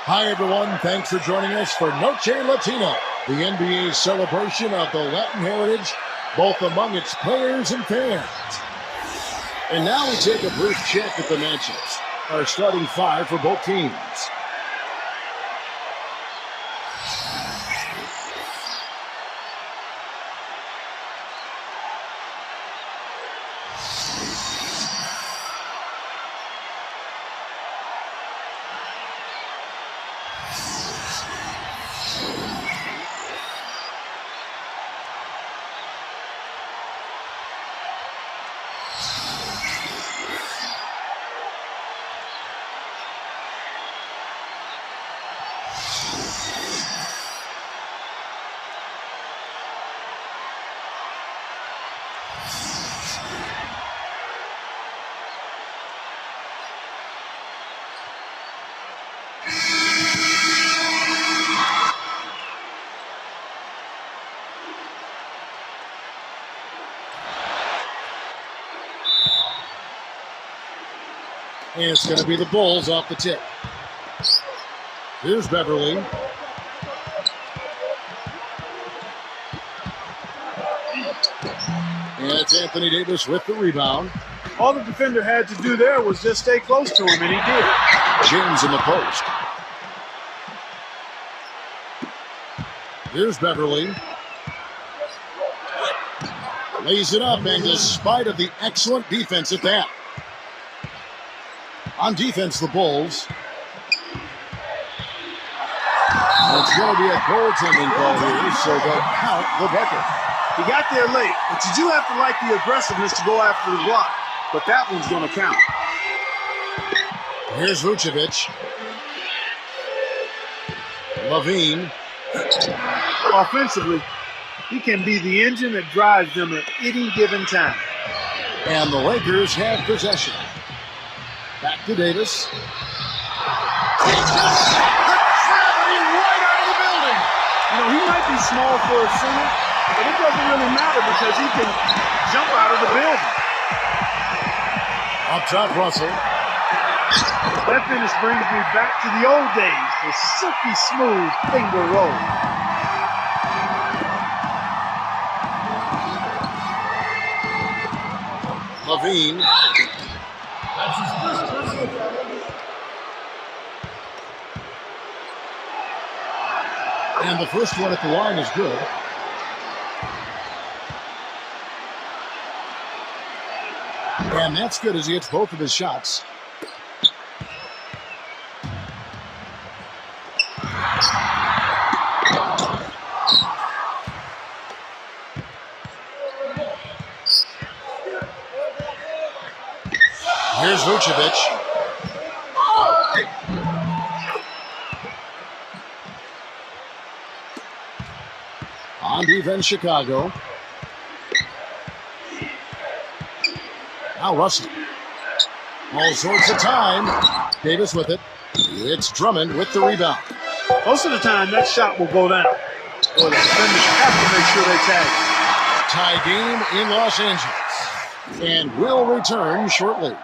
Hi, everyone. Thanks for joining us for Noche Latina, the NBA's celebration of the Latin heritage, both among its players and fans. And now we take a brief check at the matchups. Our starting five for both teams. And it's going to be the Bulls off the tip. Here's Beverley. And it's Anthony Davis with the rebound. All the defender had to do there was just stay close to him, and he did. James in the post. Here's Beverley. Lays it up, and despite of the excellent defense at that. On defense, the Bulls. It's going to be a goaltending call here, so they'll count the bucket. He got there late, but you do have to like the aggressiveness to go after the block. But that one's going to count. Here's Vucevic. Levine. Offensively, he can be the engine that drives them at any given time. And the Lakers have possession. Back to Davis. He just the gravity right out of the building. You know, he might be small for a center, but it doesn't really matter because he can jump out of the building. Up top, Russell. That finish brings me back to the old days, the silky smooth finger roll. Levine. And the first one at the line is good. And that's good as he hits both of his shots. Here's Vucevic. On defense, Chicago. Now Russell. All sorts of time. Davis with it. It's Drummond with the rebound. Most of the time, that shot will go down. Or the defenders have to make sure they tag it. Tie game in Los Angeles. And will return shortly.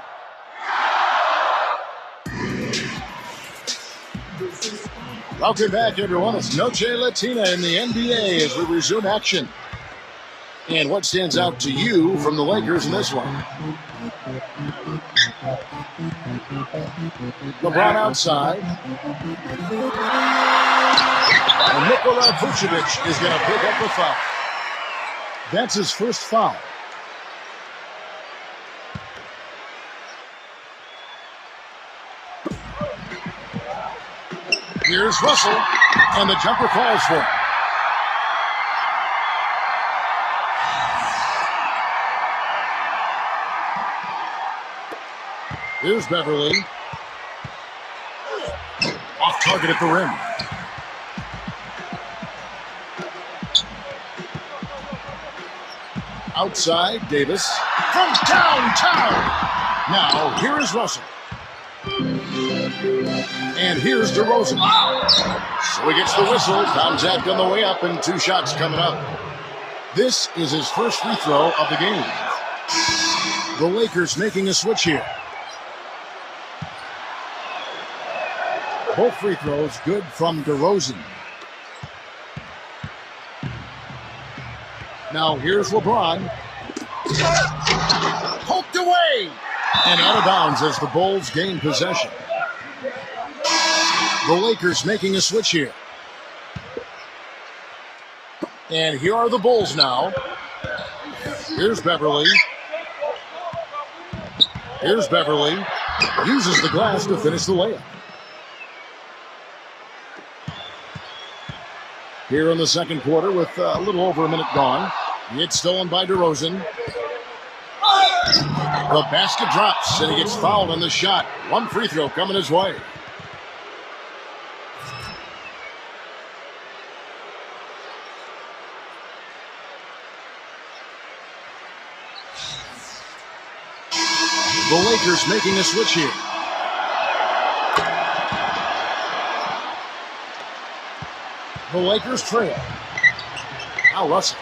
Welcome back, everyone. It's Noche Latina in the NBA as we resume action. And what stands out to you from the Lakers in this one? LeBron outside. And Nikola Vucevic is going to pick up the foul. That's his first foul. Here's Russell, and the jumper falls for him. Here's Beverley. Off target at the rim. Outside, Davis. From downtown. Now, here is Russell. And here's DeRozan. So he gets the whistle. Contact on the way up and 2 shots coming up. This is his first free throw of the game. The Lakers making a switch here. Both free throws good from DeRozan. Now here's LeBron. Poked away. And out of bounds as the Bulls gain possession. The Lakers making a switch here. And here are the Bulls now. Here's Beverley. Here's Beverley. Uses the glass to finish the layup. Here in the second quarter with a little over a minute gone. It's stolen by DeRozan. The basket drops and he gets fouled on the shot. One free throw coming his way. The Lakers making a switch here. The Lakers trail. Now Russell.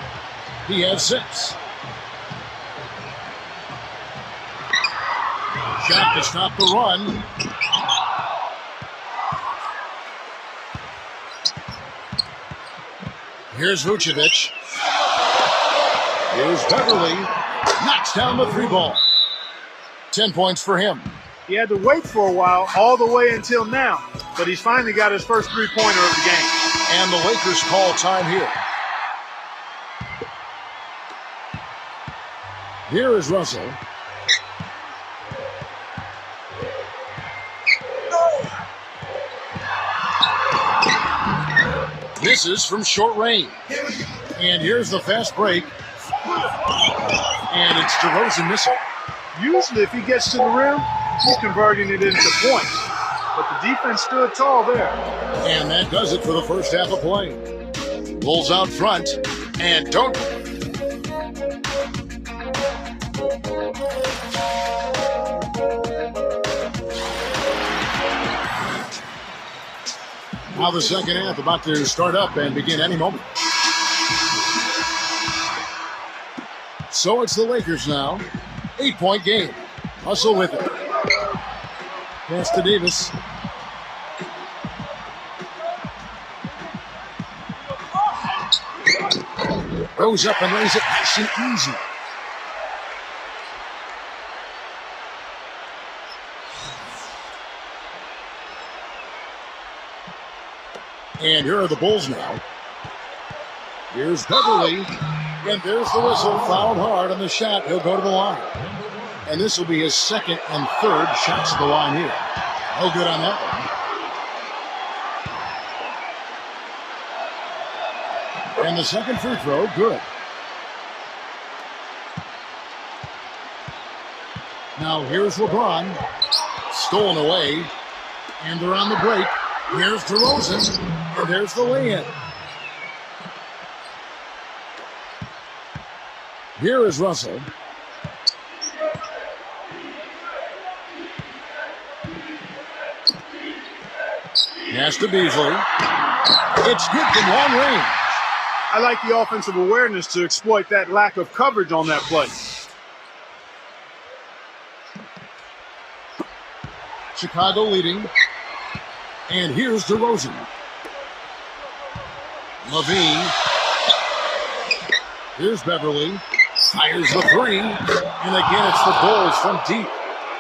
He has 6. Shot to stop the run. Here's Vucevic. Here's Beverley. Knocks down the 3 ball. 10 points for him. He had to wait for a while, all the way until now, but he's finally got his first three-pointer of the game. And the Lakers call time here. Here is Russell. Misses from short range. And here's the fast break. And it's DeRozan missing. Usually if he gets to the rim, he's converting it into points. But the defense stood tall there. And that does it for the first half of play. Bulls out front. And don't. Now the second half about to start up and begin any moment. So it's the Lakers now. 8-point game. Russell with it. Pass to Davis. Goes up and lays it nice and easy. And here are the Bulls now. Here's Beverley. And there's the whistle. Fouled hard on the shot. He'll go to the line. And this will be his second and third shots at the line here. No good on that one. And the second free throw, good. Now here's LeBron. Stolen away. And they're on the break. Here's DeRozan. And there's the lay-in. Here is Russell. Pass to Beasley. It's good from long range. I like the offensive awareness to exploit that lack of coverage on that play. Chicago leading. And here's DeRozan. Levine. Here's Beverley. Fires the 3. And again, it's the Bulls from deep.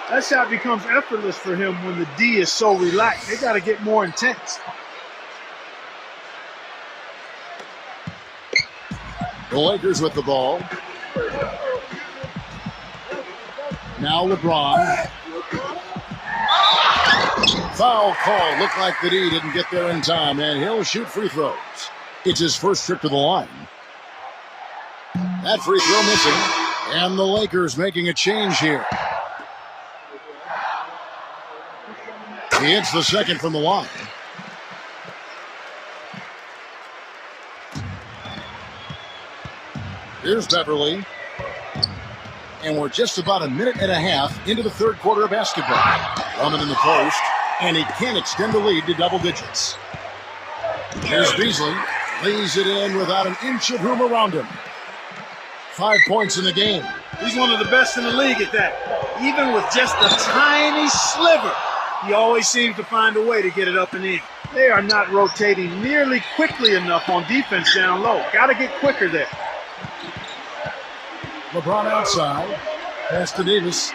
That shot becomes effortless for him when the D is so relaxed. They got to get more intense. The Lakers with the ball. Now LeBron. Foul call. Looked like the D didn't get there in time, and he'll shoot free throws. It's his first trip to the line. That free throw missing, and the Lakers making a change here. He hits the second from the line. Here's Beverley. And we're just about a minute and a half into the third quarter of basketball. Drummond in the post, and he can extend the lead to double digits. Here's Beasley. Lays it in without an inch of room around him. 5 points in the game. He's one of the best in the league at that. Even with just a tiny sliver He always seems to find a way to get it up and in. They are not rotating nearly quickly enough on defense down low. Got to get quicker there. LeBron outside. Pass to Davis.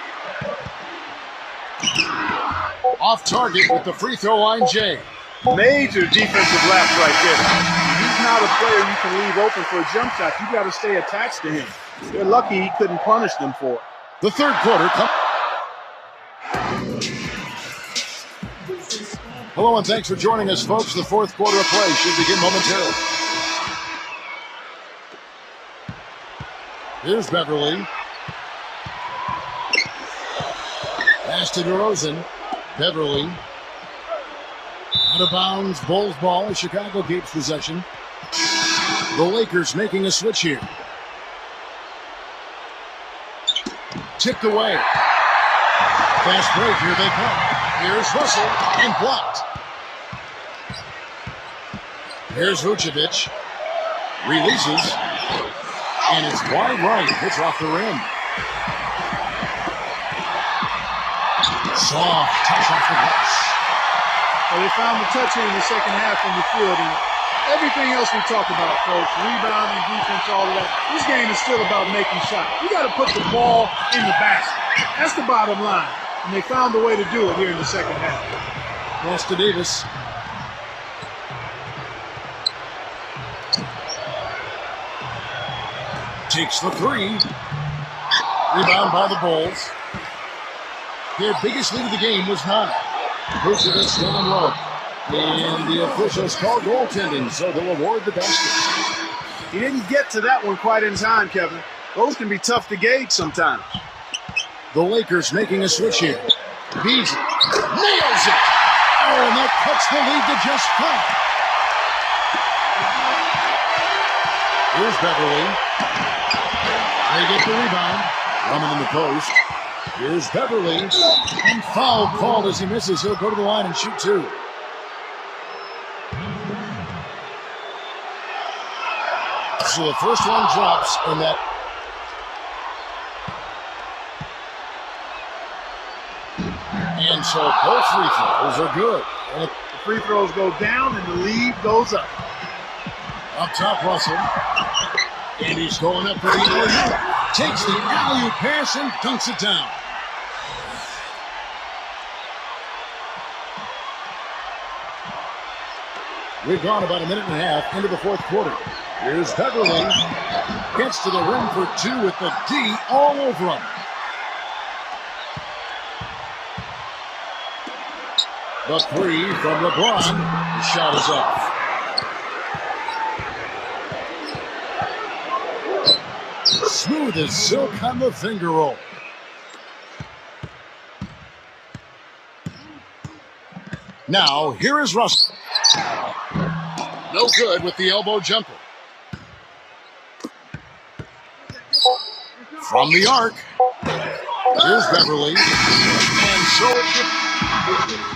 Off target with the free throw line, Jay. Major defensive lapse right there. He's not a player you can leave open for a jump shot. You got to stay attached to him. They're lucky he couldn't punish them for it. The third quarter comes. Hello and thanks for joining us, folks. The fourth quarter of play should begin momentarily. Here's Beverley. Pass to DeRozan. Beverley. Out of bounds, Bulls ball. Chicago keeps possession. The Lakers making a switch here. Tipped away. Fast break, here they come. Here's Russell, and blocked. Here's Vucevic. Releases. And it's wide right. Hits off the rim. Soft touch off the glass. Well, they found the touch here in the second half from the field. And everything else we talk about, folks, rebounding, defense, all of that, this game is still about making shots. You got to put the ball in the basket. That's the bottom line. And they found a way to do it here in the second half. Pass to Davis. Takes the three. Rebound by the Bulls. Their biggest lead of the game was 9. Vucevic down low. And the officials call goaltending, so they'll award the basket. He didn't get to that one quite in time, Kevin. Those can be tough to gauge sometimes. The Lakers making a switch here. Beasley nails it. Oh, and that cuts the lead to just 5. Here's Beverley. They get the rebound. Running in the post. Here's Beverley. And foul called as he misses. He'll go to the line and shoot 2. So the first one drops, and that. And so both free throws are good. And the free throws go down, and the lead goes up. Up top, Russell. And he's going up for the alley-oop. Takes the alley-oop pass and dunks it down. We've gone about a minute and a half into the fourth quarter. Here's Beverley. Gets to the rim for 2 with the D all over him. The 3 from LeBron. The shot is off. Smooth as silk on the finger roll. Now, here is Russell. No good with the elbow jumper. From the arc. Here's Beverley. And so